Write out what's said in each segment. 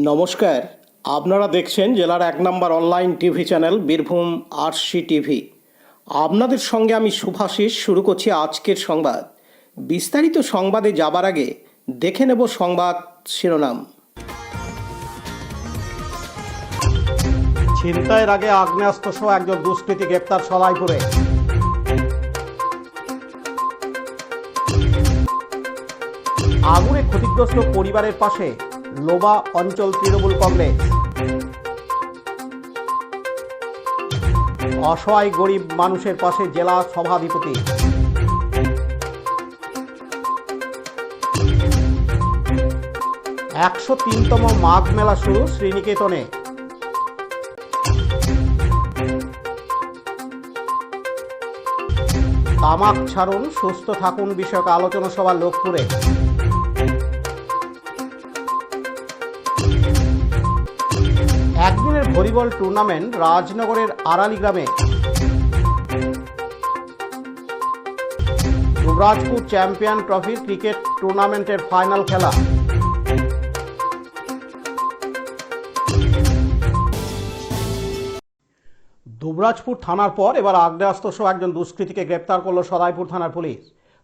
নমস্কার, আপনারা দেখছেন জেলার 1 number online TV channel Birbhum RC TV. আপনাদের সঙ্গে আমি শুভাশিস। শুরু করছি আজকের সংবাদ। বিস্তারিত সংবাদে যাবার আগে দেখে নেব সংবাদ শিরোনাম। ছিনতাইয়ের আগে আগ্নেয়াস্ত্রসহ একজন দুষ্কৃতী গ্রেপ্তার সরাইপুরে। আগুনে ক্ষতিগ্রস্ত পরিবারের পাশে লোবা অঞ্চল তৃণমূল কংগ্রেস। অসহায় গরিব মানুষের পাশে জেলা সভাধিপতি। 103তম মাঘ মেলা শুরু শ্রীনিকেতনে। তামাক ছাড়ুন, সুস্থ থাকুন বিষয়ক আলোচনা সভা লোকপুরে। একদিনের ভলিবল টুর্নামেন্ট রাজনগরের আড়ালি গ্রামে। দুবরাজপুর চ্যাম্পিয়ন ট্রফির ক্রিকেট টুর্নামেন্টের ফাইনাল খেলা। দুবরাজপুর থানার পর এবার আগ্নেয়াস্ত্রসহ একজন দুষ্কৃতীকে গ্রেপ্তার করল সদাইপুর থানার পুলিশ।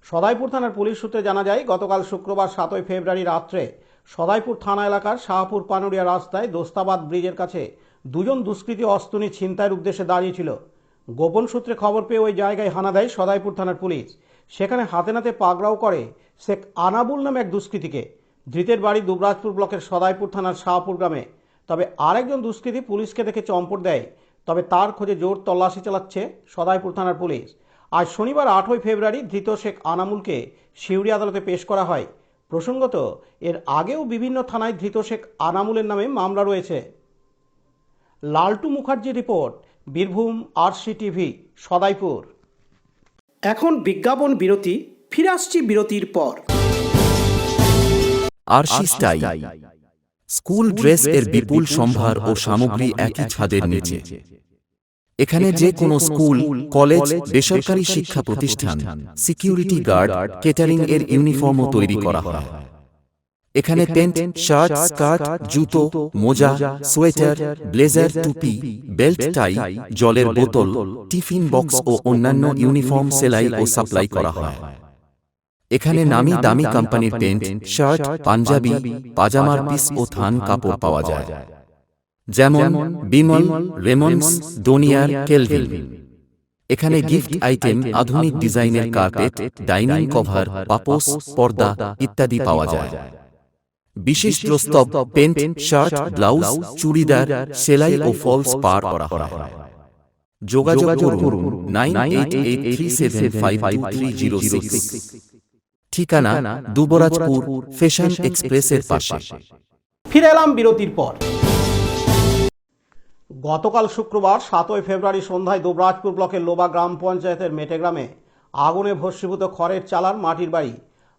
সদাইপুর থানার পুলিশ সূত্রে জানা যায়, গতকাল শুক্রবার 7 ফেব্রুয়ারি রাত্রে সদাইপুর থানা এলাকার শাহপুর পানুরিয়া রাস্তায় দোস্তাবাদ ব্রিজের কাছে দুজন দুষ্কৃতী অস্ত্র নিয়ে ছিনতাইয়ের উদ্দেশ্যে দাঁড়িয়েছিল। গোপন সূত্রে খবর পেয়ে ওই জায়গায় হানা দেয় সদাইপুর থানার পুলিশ। সেখানে হাতে নাতে পাকড়াও করে শেখ আনাবুল নামে এক দুষ্কৃতীকে। ধৃতের বাড়ি দুবরাজপুর ব্লকের সদাইপুর থানার শাহপুর গ্রামে। তবে আরেকজন দুষ্কৃতী পুলিশকে দেখে চম্পট দেয়। তবে তার খোঁজে জোর তল্লাশি চালাচ্ছে সদাইপুর থানার পুলিশ। আজ শনিবার 8 ফেব্রুয়ারি ধৃত শেখ আনামুলকে সিউড়ি আদালতে পেশ করা হয়। প্রসঙ্গত, এর আগেও বিভিন্ন থানায় ধৃত শেখ আনামুলের নামে মামলা রয়েছে। লালটু মুখার্জির report, Birbhum RC TV, Sadaipur. এখন বিজ্ঞাপন বিরতি, ফিরে আসছি বিরতির পর। আরসি স্টাইল স্কুল ড্রেস এর বিপুল সম্ভার ও সামগ্রী একই ছাদের নিচে। এখানে যে কোনো স্কুল, কলেজ, বেসরকারি শিক্ষা প্রতিষ্ঠান, সিকিউরিটি গার্ড, কেটারিং এর ইউনিফর্মও তৈরি করা হয়। এখানে প্যান্ট, শার্ট, স্কার্ট, জুতো, মোজা, সোয়েটার, ব্লেজার, টুপি, বেল্ট, টাই, জলের বোতল, টিফিন বক্স ও অন্যান্য ইউনিফর্ম সেলাই ও সাপ্লাই করা হয়। এখানে নামি দামি কোম্পানির প্যান্ট, শার্ট, পাঞ্জাবি, পাজামার পিস ও থান কাপড় পাওয়া যায়, যেমন বিমল, রেমন্ডস, ডোনিয়ার, কেলভিন। এখানে গিফট আইটেম, আধুনিক ডিজাইনের কার্পেট, ডাইনিং কভার, পাপোশ, পর্দা ইত্যাদি পাওয়া যায়। বিশেষ প্রস্তাব, প্যান্ট, শার্ট, ব্লাউজ, চুড়িদার, সেলাই ও ফলস পার করা হয়। যোগাযোগ করুন 9883752306। ঠিকানা দুবরাজপুর ফ্যাশন এক্সপ্রেসের পাশে। ফিরে এলাম বিরতির পর। গতকাল শুক্রবার 7 ফেব্রুয়ারি সন্ধ্যায় দুবরাজপুর ব্লকের লোবা গ্রাম পঞ্চায়েতের মেটে গ্রামে আগুনে ভস্মীভূত খড়ের চালার মাটির বাড়ি।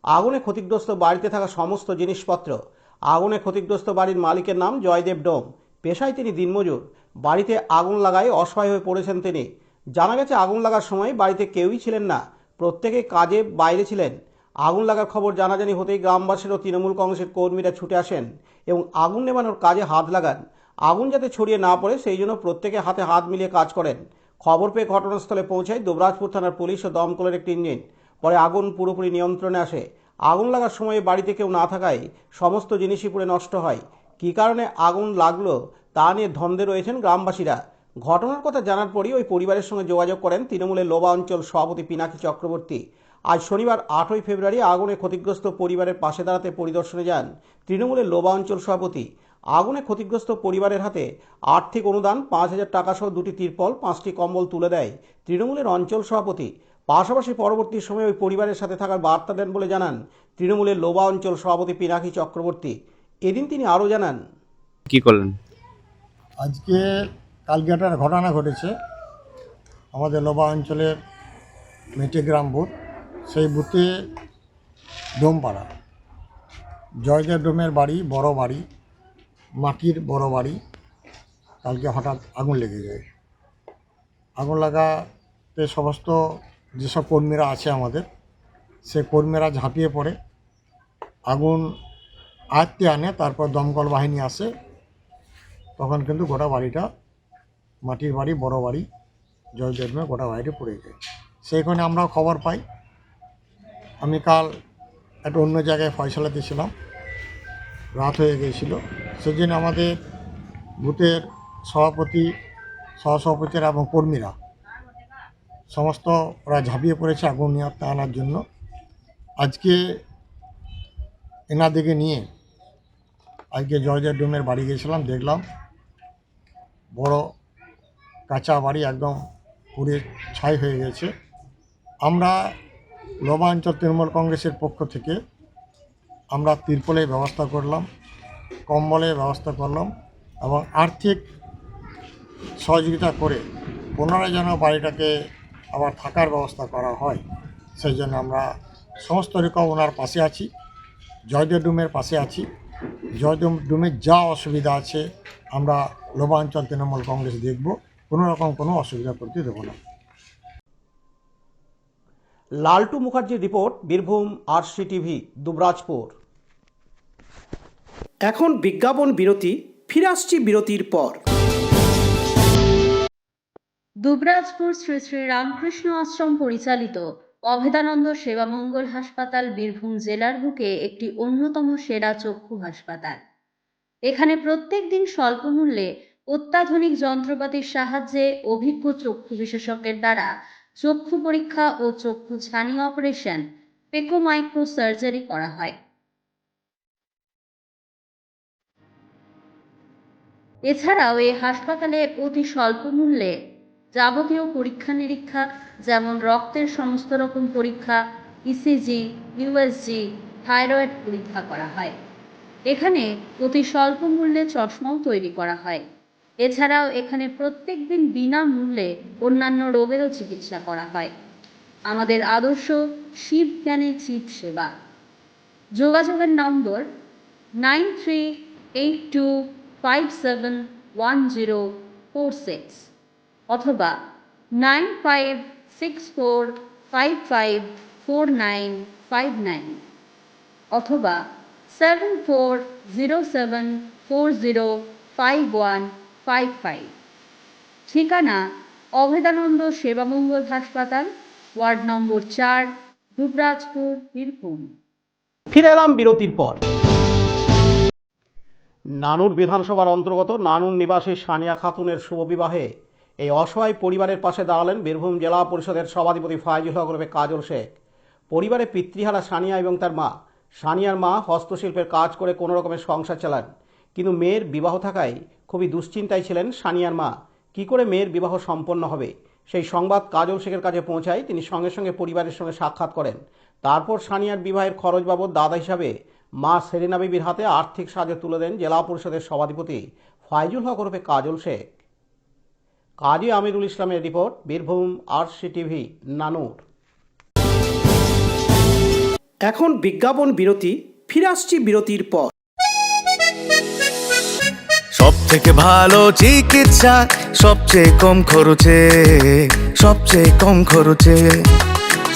আগুনে ক্ষতিগ্রস্ত বাড়িতে থাকা সমস্ত জিনিসপত্র। আগুনে ক্ষতিগ্রস্ত বাড়ির মালিকের নাম জয়দেব ডোম। পেশায় তিনি দিনমজুর। বাড়িতে আগুন লাগায় অসহায় হয়ে পড়েছেন তিনি। জানা গেছে, আগুন লাগার সময় বাড়িতে কেউই ছিলেন না, প্রত্যেকে কাজে বাইরে ছিলেন। আগুন লাগার খবর জানাজানি হতেই গ্রামবাসীর ও তৃণমূল কংগ্রেসের কর্মীরা ছুটে আসেন এবং আগুন নেভানোর কাজে হাত লাগান। আগুন যাতে ছড়িয়ে না পড়ে সেই জন্য প্রত্যেকে হাতে হাত মিলিয়ে কাজ করেন। খবর পেয়ে ঘটনাস্থলে পৌঁছায় দুবরাজপুর থানার পুলিশ ও দমকলের একটি ইঞ্জিন। পরে আগুন পুরোপুরি নিয়ন্ত্রণে আসে। আগুন লাগার সময় বাড়িতে কেউ না থাকায় সমস্ত জিনিসই পুড়ে নষ্ট হয়। কী কারণে আগুন লাগলো তা নিয়ে ধন্দে রয়েছেন গ্রামবাসীরা। ঘটনার কথা জানার পরই ওই পরিবারের সঙ্গে যোগাযোগ করেন তৃণমূলের লোবা অঞ্চল সভাপতি পিনাকি চক্রবর্তী। আজ শনিবার 8 ফেব্রুয়ারি আগুনে ক্ষতিগ্রস্ত পরিবারের পাশে দাঁড়াতে পরিদর্শনে যান তৃণমূলের লোবা অঞ্চল সভাপতি। আগুনে ক্ষতিগ্রস্ত পরিবারের হাতে আর্থিক অনুদান 5,000 টাকা সহ 2টি তিরপল, 5টি কম্বল তুলে দেয় তৃণমূলের অঞ্চল সভাপতি। পাশাপাশি পরবর্তী সময়ে ওই পরিবারের সাথে থাকার বার্তা দেন বলে জানান তৃণমূলের লোবা অঞ্চল সভাপতি পিনাকি চক্রবর্তী। এদিন তিনি আরও জানান, কি করলেন আজকে? কালকে একটা ঘটনা ঘটেছে আমাদের লোবা অঞ্চলের মেটেগ্রাম বুথ, সেই বুথে ডোমপাড়া জয়দেব ডোমের বাড়ি, বড় বাড়ি, মাটির বড় বাড়ি। কালকে হঠাৎ আগুন লেগে যায়। আগুন লাগাতে সমস্ত যেসব কর্মীরা আছে আমাদের, সে কর্মীরা ঝাঁপিয়ে পড়ে আগুন আয়ত্তে আনে। তারপর দমকল বাহিনী আসে, তখন কিন্তু গোটা বাড়িটা মাটির বাড়ি, বড় বাড়ি, জর্জেট ডোমে গোটা বাড়িটা পড়ে যায়। সেইখানে আমরাও খবর পাই। আমি কাল একটা অন্য জায়গায় ফয়সালা দিয়েছিলাম, রাত হয়ে গিয়েছিল। সেদিন আমাদের বুথের সভাপতি, সহসভাপতিরা এবং কর্মীরা সমস্ত ওরা ঝাঁপিয়ে পড়েছে আগুন নিয়ন্ত্রণে আনার জন্য। আজকে এনাদেরকে নিয়ে আজকে জর্জেট ডোমের বাড়ি গিয়েছিলাম, দেখলাম বড় কাঁচা বাড়ি একদম পুড়ে ছাই হয়ে গেছে। আমরা লোবাঞ্চল তৃণমূল কংগ্রেসের পক্ষ থেকে আমরা তিরপলের ব্যবস্থা করলাম, কম্বলের ব্যবস্থা করলাম এবং আর্থিক সহযোগিতা করে পুনরায় যেন বাড়িটাকে আবার থাকার ব্যবস্থা করা হয়, সেই জন্য আমরা সমস্ত রকম ওনার পাশে আছি, জয়দেব ডোমের পাশে আছি। জয়দেব ডোমের যা অসুবিধা আছে আমরা লোবাঞ্চল তৃণমূল কংগ্রেস দেখব, কোনো রকম কোনো অসুবিধা করতে দেবো না। লালটু মুখার্জির রিপোর্ট, বীরভূম RCTV, দুবরাজপুর। এখন বিজ্ঞাপন বিরতি, ফিরে আসছি বিরতির পর। দুবরাজপুর শ্রী শ্রী রামকৃষ্ণ আশ্রম পরিচালিত অভেদানন্দ সেবামঙ্গল হাসপাতাল বীরভূম জেলার বুকে একটি অন্যতম সেরা চক্ষু হাসপাতাল। এখানে প্রত্যেক দিন স্বল্প মূল্যে অত্যাধুনিক যন্ত্রপাতির সাহায্যে অভিজ্ঞ চক্ষু বিশেষজ্ঞের দ্বারা চক্ষু পরীক্ষা ও চক্ষু ছানি অপারেশন, পেকো মাইক্রো সার্জারি করা হয়। এছাড়াও এই হাসপাতালে অতি স্বল্প মূল্যে যাবতীয় পরীক্ষা নিরীক্ষা, যেমন রক্তের সমস্ত রকম পরীক্ষা, ECG, USG, থাইরয়েড পরীক্ষা করা হয়। এখানে অতি স্বল্প মূল্যে চশমাও তৈরি করা হয়। এছাড়াও এখানে প্রত্যেক দিন বিনামূল্যে অন্যান্য রোগেরও চিকিৎসা করা হয়। আমাদের আদর্শ শিব জ্ঞানে চিত সেবা। যোগাযোগের নম্বর 9382571046 অথবা 9564554959 অথবা 7407405155। ঠিকানা অভেদানন্দ সেবামঙ্গল হাসপাতাল, ওয়ার্ড নম্বর 4, দুবরাজপুর, বীরভূম। ফিরে এলাম বিরতির পর। নানুর বিধানসভার অন্তর্গত নানুর নিবাসী সানিয়া খাতুনের শুভ বিবাহে এই অসহায় পরিবারের পাশে দাঁড়ালেন বীরভূম জেলা পরিষদের সভাধিপতি ফাইজুল হক ওরফে কাজল শেখ। পরিবারে পিতৃহারা সানিয়া এবং তার মা। সানিয়ার মা হস্তশিল্পের কাজ করে কোনো রকমের সংসার চালান, কিন্তু মেয়ের বিবাহ থাকায় খুবই দুশ্চিন্তায় ছিলেন সানিয়ার মা। কী করে মেয়ের বিবাহ সম্পন্ন হবে সেই সংবাদ কাজল শেখের কাছে পৌঁছায়। তিনি সঙ্গে সঙ্গে পরিবারের সঙ্গে সাক্ষাৎ করেন। তারপর সানিয়ার বিবাহের খরচ বাবদ দাদা হিসাবে মা সেলিনা বিবির হাতে আর্থিক সাহায্য তুলে দেন জেলা পরিষদের সভাধিপতি ফাইজুল হক ওরফে কাজল শেখ। কাজী আমিরুল ইসলামের রিপোর্ট, বীরভূম RCTV, নানুর। এখন বিজ্ঞাপন বিরতি, ফিরে আসছি বিরতির পর। সব থেকে ভালো চিকিৎসা সবচেয়ে কম খরচে, সবচেয়ে কম খরচে।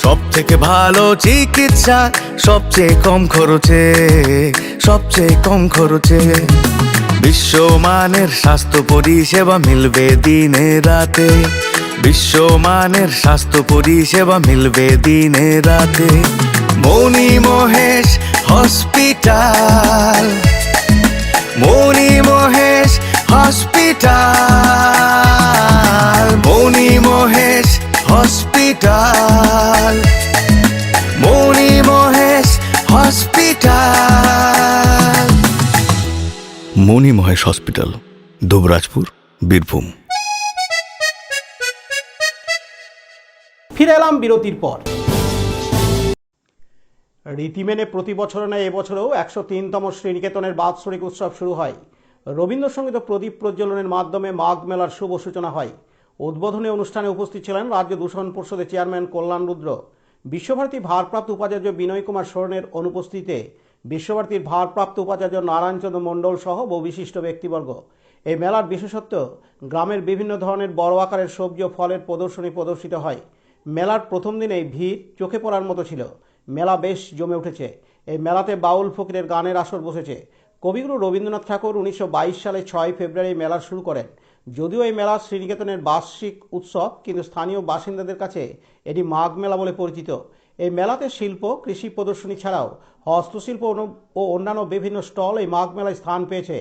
সব থেকে ভালো চিকিৎসা সবচেয়ে কম খরচে, সবচেয়ে কম খরচে। বিশ্বমানের স্বাস্থ্য পরিষেবা মিলবে দিনে রাতে, বিশ্বমানের স্বাস্থ্য পরিষেবা মিলবে দিনে রাতে। মণি মহেশ হসপিটাল, মণি মহেশ হসপিটাল, মণি মহেশ হসপিটাল, মণি মহেশ হসপিটাল। মণি মহেশ হসপিটাল, দুবরাজপুর, বীরভূম। ফিরে এলাম বিরতির পর। রীতি মেনে প্রতি বছর নয় এবছরেও 103তম শ্রীনিকেতনের বাৎসরিক উৎসব শুরু হয়। রবীন্দ্রসঙ্গীত প্রদীপ প্রজ্বলনের মাধ্যমে মাঘ মেলার শুভ সূচনা হয়। উদ্বোধনী অনুষ্ঠানে উপস্থিত ছিলেন রাজ্য দূষণ পর্ষদের চেয়ারম্যান কল্যাণ রুদ্র। বিশ্বভারতী ভারপ্রাপ্ত উপাচার্য বিনয় কুমার সোরেনের অনুপস্থিতিতে বিশ্বভারতীর ভারপ্রাপ্ত উপাচার্য নারায়ণচন্দ্র মণ্ডল সহ বহু বিশিষ্ট ব্যক্তিবর্গ। এই মেলার বিশেষত্ব, গ্রামের বিভিন্ন ধরনের বড় আকারের সবজি ও ফলের প্রদর্শনী প্রদর্শিত হয়। মেলার প্রথম দিনেই ভিড় চোখে পড়ার মতো ছিল। মেলা বেশ জমে উঠেছে। এই মেলাতে বাউল ফকিরের গানের আসর বসেছে। কবিগুরু রবীন্দ্রনাথ ঠাকুর 1922 সালে 6 ফেব্রুয়ারি মেলা শুরু করেন। যদিও এই মেলা শ্রীনিকেতনের বার্ষিক উৎসব, কিন্তু স্থানীয় বাসিন্দাদের কাছে এটি মাঘ মেলা বলে পরিচিত। এই মেলাতে শিল্প, কৃষি প্রদর্শনী ছাড়াও হস্তশিল্প ও অন্যান্য বিভিন্ন স্টল এই মাঘ মেলায় স্থান পেয়েছে।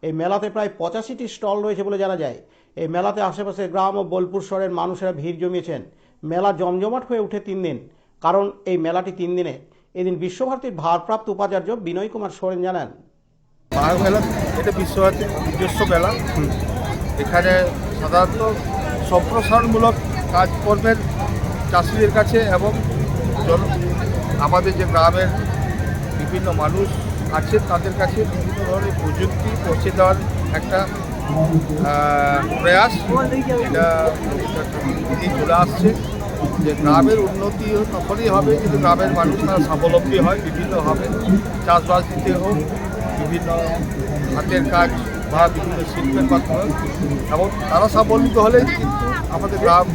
এই মেলাতে প্রায় 85টি স্টল রয়েছে বলে জানা যায়। এই মেলাতে আশেপাশের গ্রাম ও বোলপুর শহরের মানুষেরা ভিড় জমিয়েছেন। মেলা জমজমাট হয়ে ওঠে 3 দিন, কারণ এই মেলাটি 3 দিনের। এদিন বিশ্বভারতীর ভারপ্রাপ্ত উপাচার্য বিনয় কুমার সোরেন জানান, মাঘ মেলা এটা বিশ্বভারতীর নিজস্ব মেলা। এখানে সাধারণত সম্প্রসারণমূলক কাজকর্মের চাষিদের কাছে এবং আমাদের যে গ্রামের বিভিন্ন মানুষ আছে তাদের কাছে বিভিন্ন ধরনের প্রযুক্তি পৌঁছে দেওয়ার একটা প্রয়াস। এটা দিন চলে আসছে যে গ্রামের উন্নতি তখনই হবে যদি গ্রামের মানুষ তারা স্বাবলম্বী হয় বিভিন্নভাবে, চাষবাস দিতে হোক, বিভিন্ন হাতের কাজ বা বিভিন্ন শিল্পের মাধ্যমে, এবং তারা স্বাবলম্বী হলে কিন্তু আমাদের গ্রাম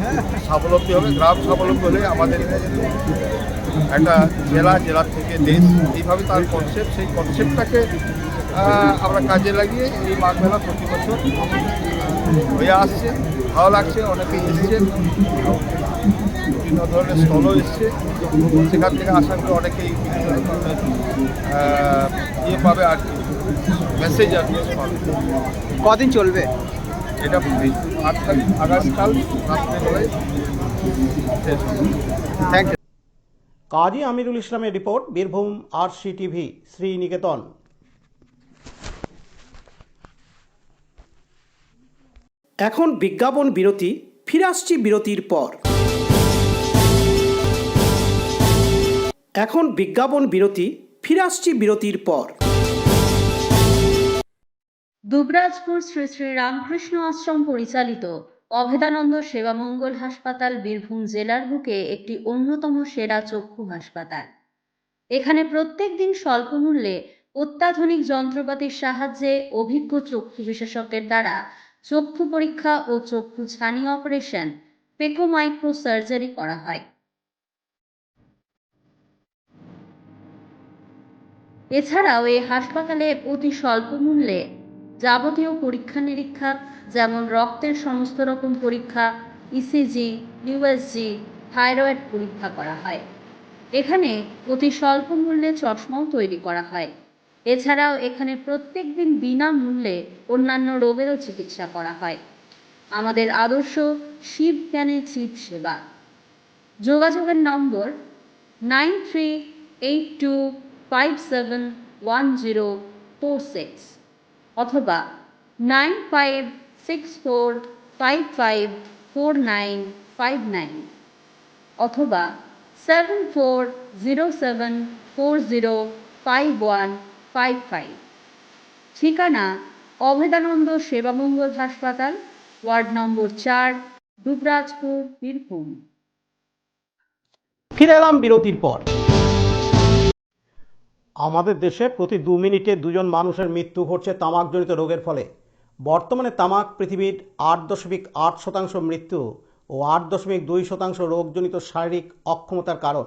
স্বাবলম্বী হবে। গ্রাম স্বাবলম্বী হলে আমাদের একটা জেলার থেকে দেশ, এইভাবে তার কনসেপ্ট, সেই কনসেপ্টটাকে আমরা কাজে লাগিয়ে এই মাঘ মেলা প্রতি বছর হয়ে আসছে। ভালো লাগছে, অনেকে এসছে, বিভিন্ন ধরনের স্টলও এসছে। সেখান থেকে আশা করি অনেকেই বিভিন্ন ধরনের ইয়ে পাবে আর কি, মেসেজ আর কি পাবে। কদিন চলবে? এটা 8 তারিখ আগামীকাল রাত্রেবেলায় শেষ হবে। Thank you. কাজী আমিরুল ইসলামের রিপোর্ট, বীরভূম RCTV, শ্রীনিকেতন। এখন বিজ্ঞাপন বিরতি, ফিরে আসছি বিরতির পর। এখন বিজ্ঞাপন বিরতি, ফিরে আসছি বিরতির পর। দুবরাজপুর শ্রী শ্রী রামকৃষ্ণ আশ্রম পরিচালিত অভেদানন্দ সেবামঙ্গল হাসপাতাল বীরভূম জেলার বুকে একটি অন্যতম সেরা চক্ষু হাসপাতাল। এখানে প্রত্যেক দিন স্বল্প মূল্যে অত্যাধুনিক যন্ত্রপাতির সাহায্যে অভিজ্ঞ চক্ষু বিশেষজ্ঞের দ্বারা চক্ষু পরীক্ষা ও চক্ষু ছানি অপারেশন, পেকো মাইক্রো সার্জারি করা হয়। এছাড়াও এই হাসপাতালে অতি স্বল্প মূল্যে যাবতীয় পরীক্ষা নিরীক্ষা, যেমন রক্তের সমস্ত রকম পরীক্ষা, ECG, USG, থাইরয়েড পরীক্ষা করা হয়। এখানে অতি স্বল্প মূল্যে চশমাও তৈরি করা হয়। এছাড়াও এখানে প্রত্যেক দিন বিনামূল্যে অন্যান্য রোগেরও চিকিৎসা করা হয়। আমাদের আদর্শ শিব জ্ঞানে চিব সেবা। যোগাযোগের নম্বর 9382571046 অথবা 9564554959 অথবা 7407405155। ঠিকানা অভেদানন্দ সেবামঙ্গল হাসপাতাল, ওয়ার্ড নম্বর 4, দুবরাজপুর, বীরভূম। ফিরে এলাম বিরতির পর। আমাদের দেশে প্রতি 2 মিনিটে 2 জন মানুষের মৃত্যু ঘটছে তামাকজনিত রোগের ফলে। বর্তমানে তামাক পৃথিবীর 8.8% মৃত্যু ও 8.2% রোগজনিত শারীরিক অক্ষমতার কারণ।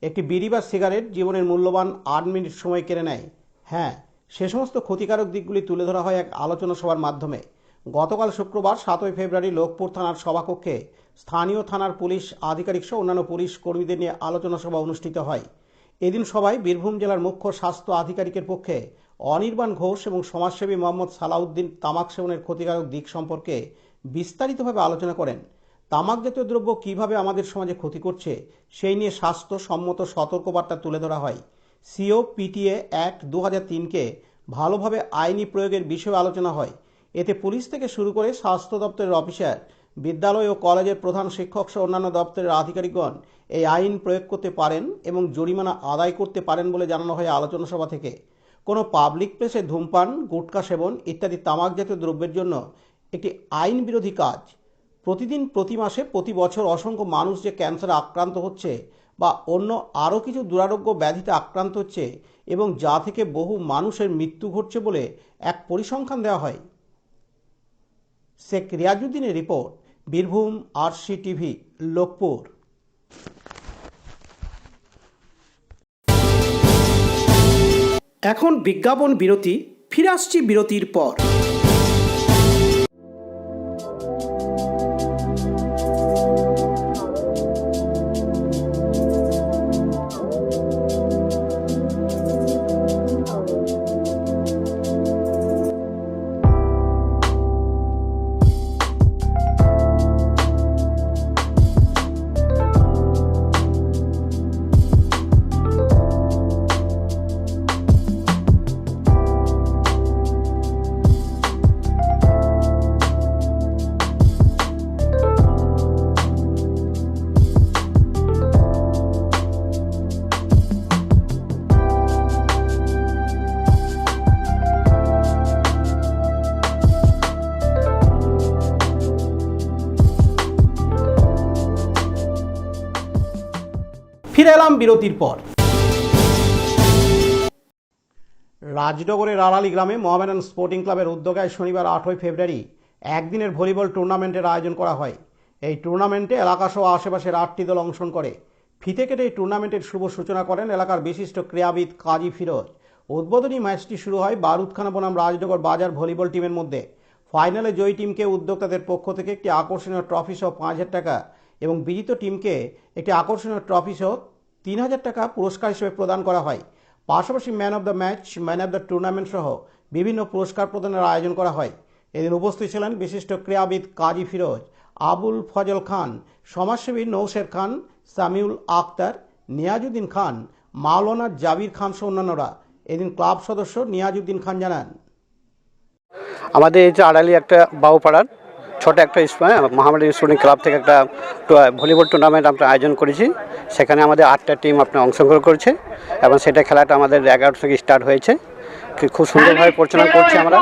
একটি বিড়ি বা সিগারেট জীবনের মূল্যবান 8 মিনিট সময় কেড়ে নেয়। হ্যাঁ, সে সমস্ত ক্ষতিকারক দিকগুলি তুলে ধরা হয় এক আলোচনা সভার মাধ্যমে। গতকাল শুক্রবার 7 ফেব্রুয়ারি লোকপুর থানার সভাকক্ষে স্থানীয় থানার পুলিশ আধিকারিক সহ অন্যান্য পুলিশ কর্মীদের নিয়ে আলোচনা সভা অনুষ্ঠিত হয়। এদিন সভায় বীরভূম জেলার মুখ্য স্বাস্থ্য আধিকারিকের পক্ষে অনির্বাণ ঘোষ এবং সমাজসেবী মোহাম্মদ সালাউদ্দিন তামাক সেবনের ক্ষতিকারক দিক সম্পর্কে বিস্তারিতভাবে আলোচনা করেন। তামাক জাতীয় দ্রব্য কীভাবে আমাদের সমাজে ক্ষতি করছে সেই নিয়ে স্বাস্থ্যসম্মত সতর্কবার্তা তুলে ধরা হয়। COPTA অ্যাক্ট 2003-কে ভালোভাবে আইনি প্রয়োগের বিষয়ে আলোচনা হয়। এতে পুলিশ থেকে শুরু করে স্বাস্থ্য দপ্তরের অফিসার, বিদ্যালয় ও কলেজের প্রধান শিক্ষক সহ অন্যান্য দপ্তরের আধিকারিকগণ এই আইন প্রয়োগ করতে পারেন এবং জরিমানা আদায় করতে পারেন বলে জানানো হয় আলোচনা সভা থেকে। কোনো পাবলিক প্লেসে ধূমপান, গুটখা সেবন ইত্যাদি তামাক জাতীয় দ্রব্যের জন্য একটি আইন বিরোধী কাজ। প্রতিদিন, প্রতি মাসে, প্রতি বছর অসংখ্য মানুষ যে ক্যান্সারে আক্রান্ত হচ্ছে বা অন্য আরও কিছু দুরারোগ্য ব্যাধিতে আক্রান্ত হচ্ছে এবং যা থেকে বহু মানুষের মৃত্যু ঘটছে বলে এক পরিসংখ্যান দেওয়া হয়। শেখ রিয়াজউদ্দিনের রিপোর্ট, বীরভূম RCTV, লোকপুর। এখন বিজ্ঞাপন বিরতি, ফিরে আসছি বিরতির পর। ফিরে এলাম বিরতির পর। রাজনগরের আড়ালি গ্রামে মোহামেডান স্পোর্টিং ক্লাবের উদ্যোগে শনিবার 8ই ফেব্রুয়ারি একদিনের ভলিবল টুর্নামেন্টের আয়োজন করা হয়। এই টুর্নামেন্টে এলাকাসহ আশেপাশের 8টি দল অংশগ্রহণ করে। ফিতে কেটে এই টুর্নামেন্টের শুভ সূচনা করেন এলাকার বিশিষ্ট ক্রীড়াবিদ কাজী ফিরোজ। উদ্বোধনী ম্যাচটি শুরু হয় বারুদখানা বনাম রাজনগর বাজার ভলিবল টিমের মধ্যে। ফাইনালে জয়ী টিমকে উদ্যোক্তাদের পক্ষ থেকে একটি আকর্ষণীয় ট্রফি সহ 5,000 টাকা এবং বিজিত টিমকে একটি আকর্ষণীয় ট্রফি সহ 3,000 টাকা পুরস্কার হিসেবে প্রদান করা হয়। পাশাপাশি man of the match, man of the tournament সহ বিভিন্ন পুরস্কার প্রদানের আয়োজন করা হয়। এদিন উপস্থিত ছিলেন বিশিষ্ট ক্রীড়াবিদ কাজী ফিরোজ, আবুল ফজল খান, সমাজসেবী নৌশের খান, সামিউল আক্তার, নিয়াজউদ্দিন খান, মাওলানা জাবির খান সহ অন্যান্যরা। এদিন ক্লাব সদস্য নিয়াজউদ্দিন খান জানান, আমাদের এই যে আড়ালি একটা বাউপাড়ার ছোট একটা মোহামেডান স্পোর্টিং ক্লাব থেকে একটা ভলিবল টুর্নামেন্ট আমরা আয়োজন করেছি। সেখানে আমাদের 8টা টিম আপনার অংশগ্রহণ করেছে এবং সেটা খেলাটা আমাদের 11 থেকে স্টার্ট হয়েছে। খুব সুন্দরভাবে পরিচালনা করছি আমরা।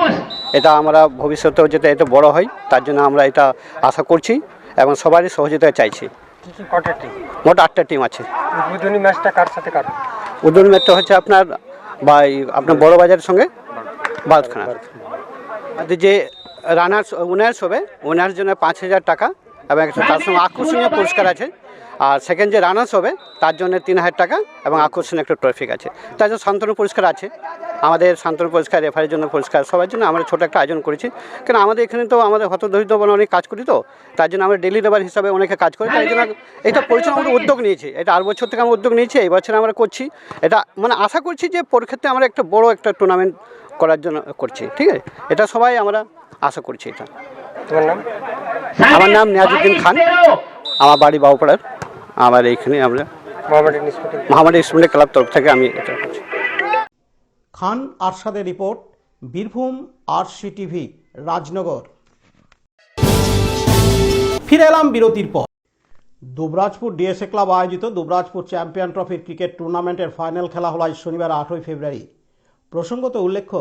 এটা আমরা ভবিষ্যতেও যাতে এত বড় হয় তার জন্য আমরা এটা আশা করছি এবং সবারই সহযোগিতা চাইছি। মোট 8টা টিম আছে। উদ্বোধনী ম্যাচটা কার সাথে কার? উদ্বোধনী ম্যাচটা হচ্ছে আপনার বড় বাজারের সঙ্গে বারুদখানা। যে রানার্স উইনার্স হবে, উইনার্স জন্য 5,000 টাকা এবং তার সঙ্গে আকর্ষণীয় পুরস্কার আছে। আর সেকেন্ড যে রানার্স হবে তার জন্য 3,000 টাকা এবং আকর্ষণীয় একটা ট্রফি আছে। তার জন্য সান্ত্বনা পুরস্কার আছে, আমাদের সান্ত্বনা পুরস্কার, রেফারির জন্য পুরস্কার, সবার জন্য আমরা ছোটো একটা আয়োজন করেছি। কেন আমাদের এখানে তো আমাদের হতদরিদ্র অনেক কাজ করি, তো তার জন্য আমরা ডেলি লেবার হিসাবে অনেকে কাজ করি। তাই জন্য এটা পরিচালনা আমরা উদ্যোগ নিয়েছি। এটা 8 বছর থেকে আমরা উদ্যোগ নিয়েছি, এই বছর আমরা করছি। এটা আশা করছি যে পরীক্ষাতে আমরা একটা বড় একটা টুর্নামেন্ট করার জন্য করছি। ঠিক আছে, এটা সবাই আমরা আশা করছি। এটা তোমার নাম? আমার নাম নিয়াজউদ্দিন খান, আমার বাড়ি বাউপাড়ার। আমার এইখানে আমরা মোহামেডান স্পোর্টিং ক্লাব তরফ থেকে আমি এটা করছি। খান আরশাদের রিপোর্ট, বীরভূম RCTV, রাজনগর। ফিরে এলাম বিরতির পর। দুবরাজপুর ডিএসএ ক্লাব আয়োজিত দুবরাজপুর চ্যাম্পিয়ন ট্রফির ক্রিকেট টুর্নামেন্টের ফাইনাল খেলা হল আজ শনিবার 8ই ফেব্রুয়ারি। প্রসঙ্গত উল্লেখ্য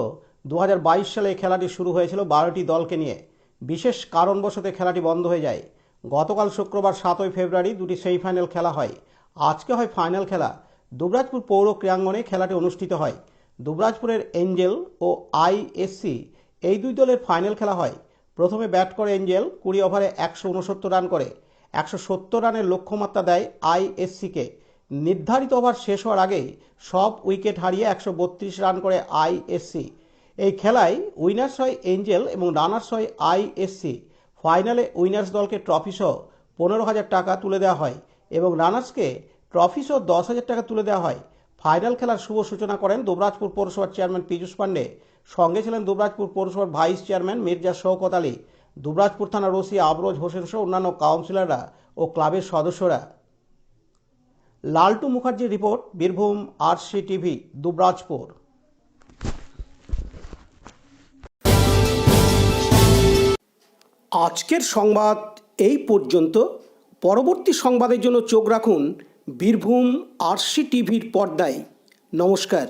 2022 সালে এই খেলাটি শুরু হয়েছিল 12টি দলকে নিয়ে। বিশেষ কারণবশত খেলাটি বন্ধ হয়ে যায়। গতকাল শুক্রবার 7ই ফেব্রুয়ারি দুটি সেমিফাইনাল খেলা হয়। আজকে হয় ফাইনাল খেলা। দুবরাজপুর পৌর ক্রীড়াঙ্গনে খেলাটি অনুষ্ঠিত হয়। দুবরাজপুরের এঞ্জেল ও ISC এই দুই দলের ফাইনাল খেলা হয়। প্রথমে ব্যাট করে এঞ্জেল 20 ওভারে 169 রান করে 170 রানের লক্ষ্যমাত্রা দেয় ISCকে। নির্ধারিত ওভার শেষ হওয়ার আগেই সব উইকেট হারিয়ে 132 রান করে ISC। এই খেলায় উইনার্স হয় এঞ্জেল এবং রানার্স হয় ISC। ফাইনালে উইনার্স দলকে ট্রফি সহ 15,000 টাকা তুলে দেওয়া হয় এবং রানার্সকে ট্রফি সহ 10,000 টাকা তুলে দেওয়া হয়। ফাইনাল খেলার শুভ সূচনা করেন দুবরাজপুর পৌরসভার চেয়ারম্যান পীযূষ পাণ্ডে। সঙ্গে ছিলেন দুবরাজপুর পৌরসভার ভাইস চেয়ারম্যান মির্জা শওকত আলী, দুবরাজপুর থানার ওসি আবরোজ হোসেন সহ অন্যান্য কাউন্সিলররা ও ক্লাবের সদস্যরা। লালটু মুখার্জির রিপোর্ট, বীরভূম RCTV, দুবরাজপুর। আজকের সংবাদ এই পর্যন্ত। পরবর্তী সংবাদের জন্য চোখ রাখুন বীরভূম RCTVর পর্দায়। নমস্কার।